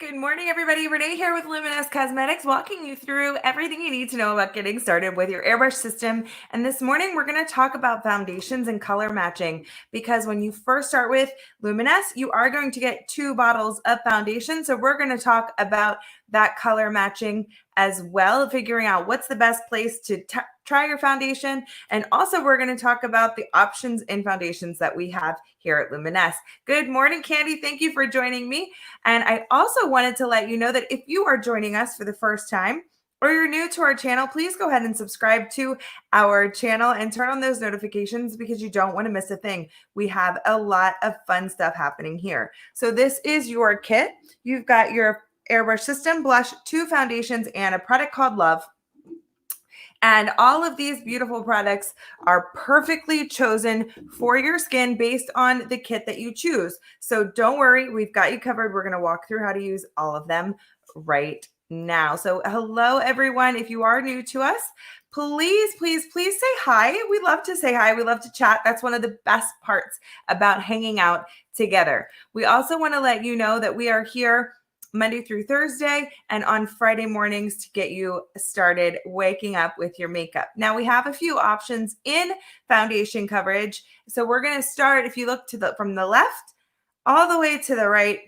Good morning, everybody. Renee here with Luminous Cosmetics, walking you through everything you need to know about getting started with your airbrush system. And this morning, we're going to talk about foundations and color matching, because when you first start with Luminous, you are going to get 2 bottles of foundation. So we're going to talk about that color matching as well, figuring out what's the best place to try your foundation. And also, we're going to talk about the options in foundations that we have here at Luminous. Good morning, Candy. Thank you for joining me. And I also wanted to let you know that if you are joining us for the first time or you're new to our channel, please go ahead and subscribe to our channel and turn on those notifications, because you don't want to miss a thing. We have a lot of fun stuff happening here. So this is your kit. You've got your airbrush system, blush, 2 foundations, and a product called Love. And all of these beautiful products are perfectly chosen for your skin based on the kit that you choose. So don't worry, we've got you covered. We're going to walk through how to use all of them right now. So hello, everyone. If you are new to us, please say hi. We love to say hi. We love to chat. That's one of the best parts about hanging out together. We also want to let you know that we are here Monday through Thursday and on Friday mornings to get you started waking up with your makeup. Now we have a few options in foundation coverage. So we're going to start, if you look from the left all the way to the right,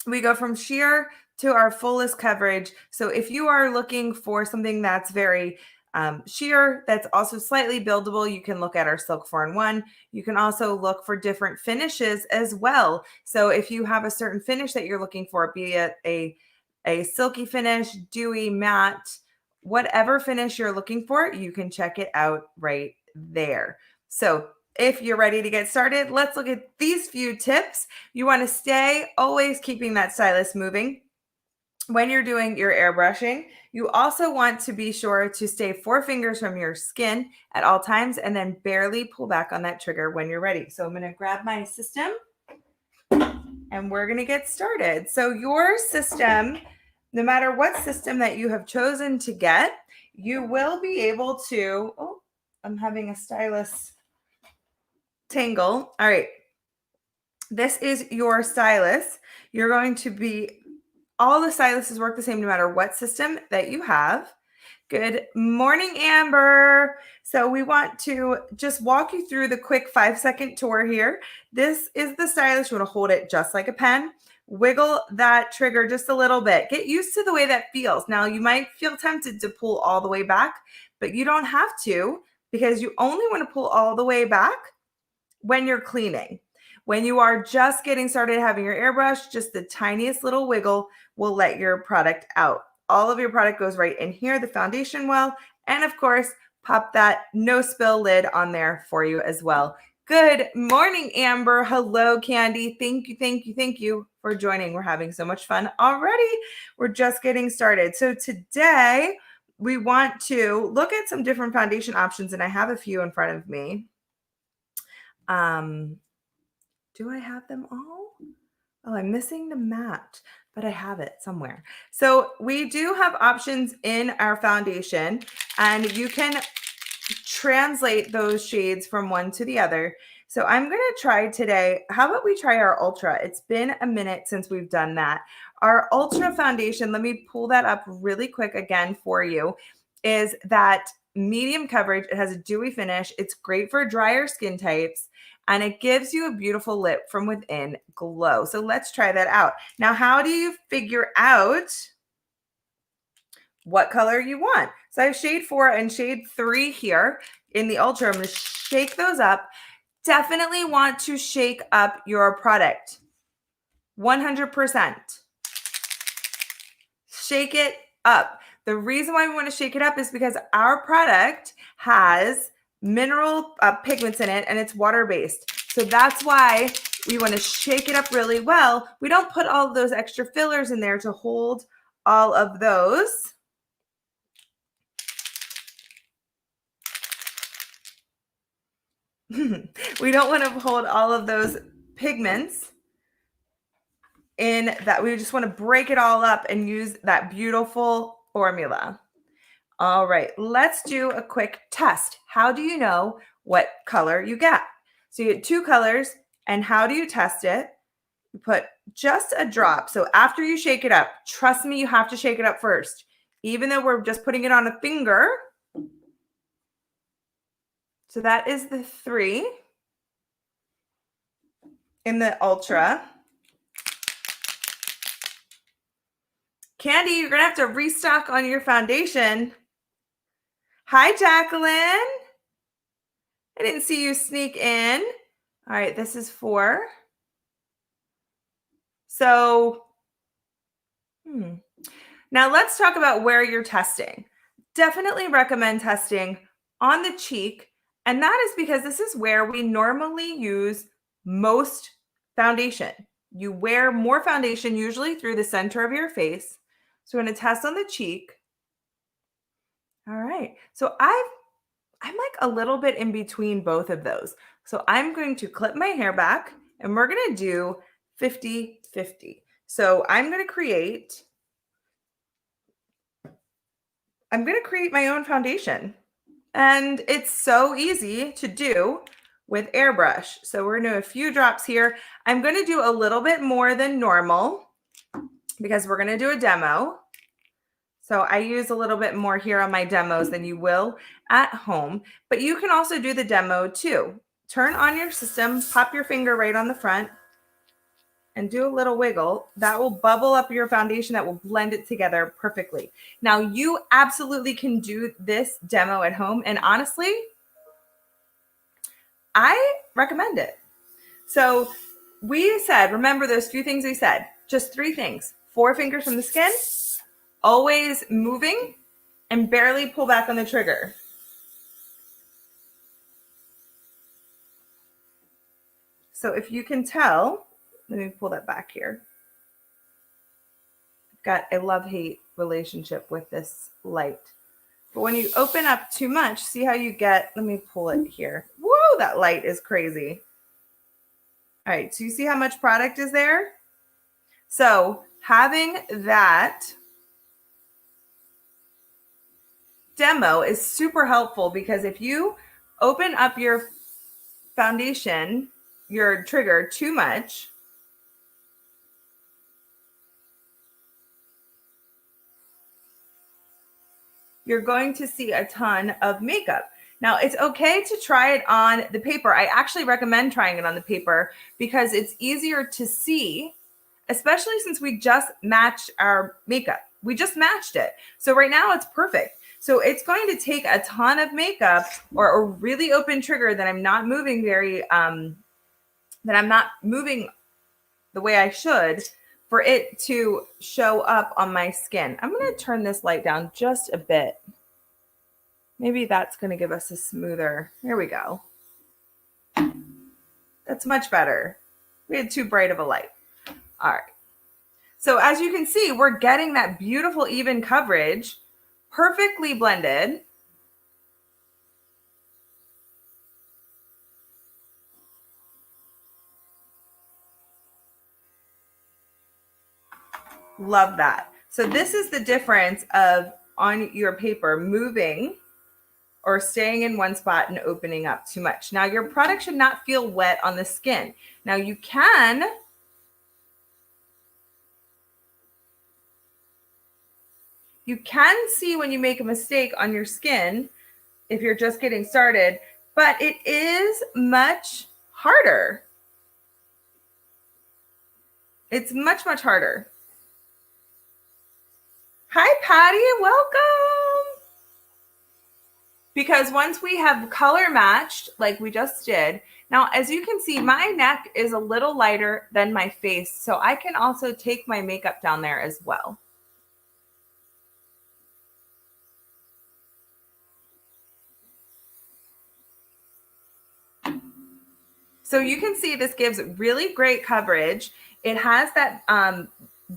we go from sheer to our fullest coverage. So if you are looking for something that's very sheer, that's also slightly buildable, you can look at our Silk 4-in-1. You can also look for different finishes as well. So if you have a certain finish that you're looking for, be it a silky finish, dewy, matte, whatever finish you're looking for, you can check it out right there. So if you're ready to get started, let's look at these few tips. You want to stay always keeping that stylus moving when you're doing your airbrushing. You also want to be sure to stay 4 fingers from your skin at all times, and then barely pull back on that trigger when you're ready. So I'm going to grab my system and we're going to get started. So your system, no matter what system that you have chosen to get, you will be able to, oh, I'm having a stylus tangle. All right. This is your stylus. You're going to be, all the styluses work the same no matter what system that you have. Good morning, Amber. So we want to just walk you through the quick 5-second tour here. This is the stylus. You want to hold it just like a pen. Wiggle that trigger just a little bit. Get used to the way that feels. Now, you might feel tempted to pull all the way back, but you don't have to, because you only want to pull all the way back when you're cleaning. When you are just getting started having your airbrush, just the tiniest little wiggle will let your product out. All of your product goes right in here, the foundation well, and of course, pop that no spill lid on there for you as well. Good morning, Amber. Hello, Candy. Thank you for joining. We're having so much fun already. We're just getting started. So today we want to look at some different foundation options, and I have a few in front of me. Do I have them all? Oh, I'm missing the matte, but I have it somewhere. So we do have options in our foundation, and you can translate those shades from one to the other. So I'm going to try today. How about we try our Ultra? It's been a minute since we've done that. Our Ultra foundation, let me pull that up really quick again for you, is that medium coverage. It has a dewy finish. It's great for drier skin types, and it gives you a beautiful lip from within glow. So let's try that out. Now, how do you figure out what color you want? So I have shade 4 and shade 3 here in the Ultra. I'm going to shake those up. Definitely want to shake up your product. 100%. Shake it up. The reason why we want to shake it up is because our product has mineral pigments in it, and it's water-based. So that's why we want to shake it up really well. We don't put all of those extra fillers in there to hold all of those. We don't want to hold all of those pigments in that. We just want to break it all up and use that beautiful formula. All right, let's do a quick test. How do you know what color you get? So you get 2 colors, and how do you test it? You put just a drop. So after you shake it up, trust me, you have to shake it up first. Even though we're just putting it on a finger. So that is the 3 in the Ultra. Candy, you're going to have to restock on your foundation. Hi, Jacqueline. I didn't see you sneak in. All right, this is 4. So, now let's talk about where you're testing. Definitely recommend testing on the cheek. And that is because this is where we normally use most foundation. You wear more foundation usually through the center of your face. So I'm going to test on the cheek. All right. So I'm like a little bit in between both of those. So I'm going to clip my hair back and we're going to do 50-50. So I'm going to create my own foundation. And it's so easy to do with Airbrush. So we're going to do a few drops here. I'm going to do a little bit more than normal because we're going to do a demo. So I use a little bit more here on my demos than you will at home. But you can also do the demo too. Turn on your system, pop your finger right on the front, and do a little wiggle. That will bubble up your foundation. That will blend it together perfectly. Now, you absolutely can do this demo at home. And honestly, I recommend it. So we said, remember those few things we said, just 3 things. 4 fingers from the skin, always moving, and barely pull back on the trigger. So if you can tell, let me pull that back here. I've got a love-hate relationship with this light. But when you open up too much, see how you get, let me pull it here. Whoa, that light is crazy. All right, so you see how much product is there? So having that demo is super helpful because if you open up your foundation, your trigger too much, you're going to see a ton of makeup. Now, it's okay to try it on the paper. I actually recommend trying it on the paper because it's easier to see, especially since we just matched our makeup. We just matched it. So right now it's perfect. So it's going to take a ton of makeup or a really open trigger that I'm not moving the way I should for it to show up on my skin. I'm going to turn this light down just a bit. Maybe that's going to give us a smoother. Here we go. That's much better. We had too bright of a light. All right. So as you can see, we're getting that beautiful even coverage, perfectly blended. Love that. So this is the difference of on your paper moving or staying in one spot and opening up too much. Now your product should not feel wet on the skin. Now you can see when you make a mistake on your skin if you're just getting started, but it is much harder. It's much, much harder. Hi, Patty, welcome. Because once we have color matched, like we just did, now as you can see, my neck is a little lighter than my face, so I can also take my makeup down there as well. So you can see this gives really great coverage. It has that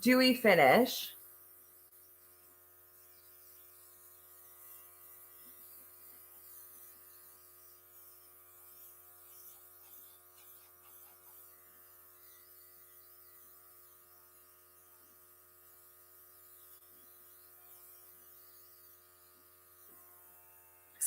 dewy finish.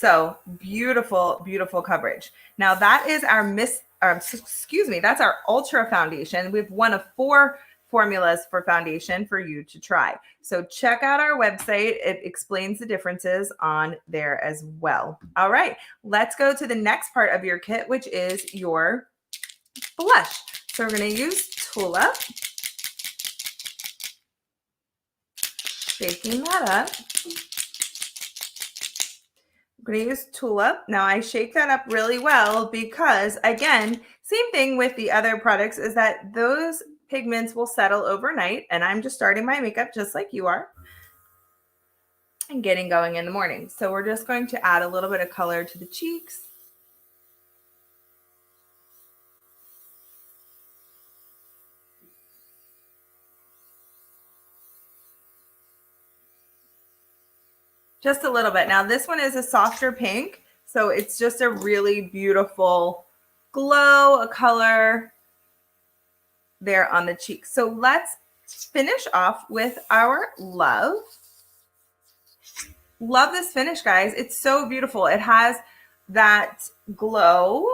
So beautiful, beautiful coverage. Now that is our that's our Ultra Foundation. We have one of 4 formulas for foundation for you to try. So check out our website. It explains the differences on there as well. All right, let's go to the next part of your kit, which is your blush. So we're going to use Tulip. Shaking that up. I'm going to use Tulip. Now I shake that up really well because, again, same thing with the other products is that those pigments will settle overnight, and I'm just starting my makeup just like you are and getting going in the morning. So we're just going to add a little bit of color to the cheeks. Just a little bit. Now this one is a softer pink, so it's just a really beautiful glow, a color there on the cheeks. So let's finish off with our Love. Love this finish, guys. It's so beautiful. It has that glow.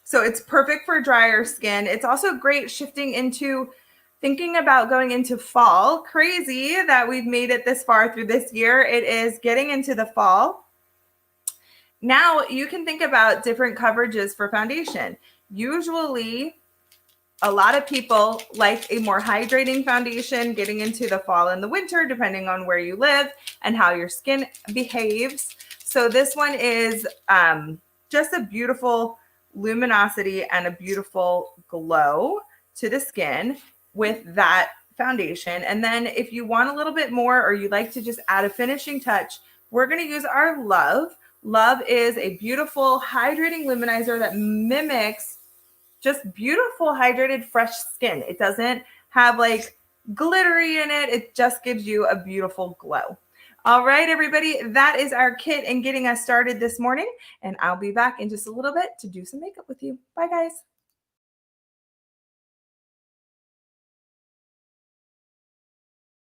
So it's perfect for drier skin. It's also great shifting into thinking about going into fall. Crazy that we've made it this far through this year. It is getting into the fall. Now you can think about different coverages for foundation. Usually a lot of people like a more hydrating foundation getting into the fall and the winter, depending on where you live and how your skin behaves. So this one is just a beautiful luminosity and a beautiful glow to the skin with that foundation. And then if you want a little bit more, or you like to just add a finishing touch, we're going to use our Love. Love is a beautiful hydrating luminizer that mimics just beautiful hydrated fresh skin. It doesn't have like glittery in it. It just gives you a beautiful glow. All right, everybody, that is our kit and getting us started this morning. And I'll be back in just a little bit to do some makeup with you. Bye, guys.